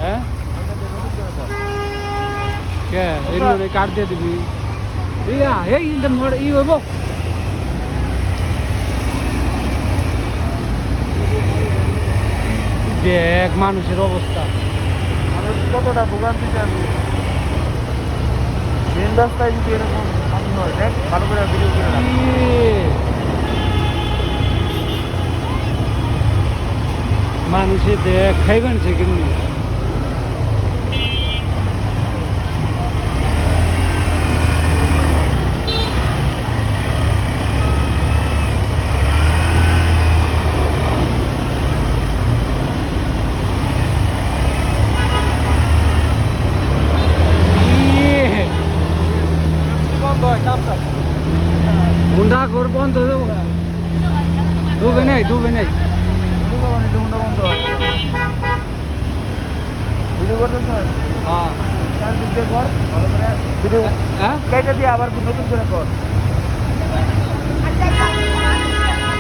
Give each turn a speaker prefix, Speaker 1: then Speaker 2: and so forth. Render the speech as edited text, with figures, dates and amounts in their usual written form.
Speaker 1: হ্যাঁ কে এগুলো কাট দিয়ে দিবি ইয়া এই মোড় ই হইব দেখ মানুষের অবস্থা
Speaker 2: কতটা ভোগান্তিতে আমি মেন রাস্তায় যদি এরকম আমি হয় দেখ ভালো করে ভিডিও করে রাখ।
Speaker 1: মানুষে দেখ খাইবেন সে কিন্তু হুন্ডা ঘর বন্ধ ডুবে নেই
Speaker 2: ভিডিও করতে
Speaker 1: হ্যাঁ
Speaker 2: ভিডিও কর ভালো করে ভিডিও
Speaker 1: হ্যাঁ
Speaker 2: কেটে দিয়ে আবার নতুন করে কর।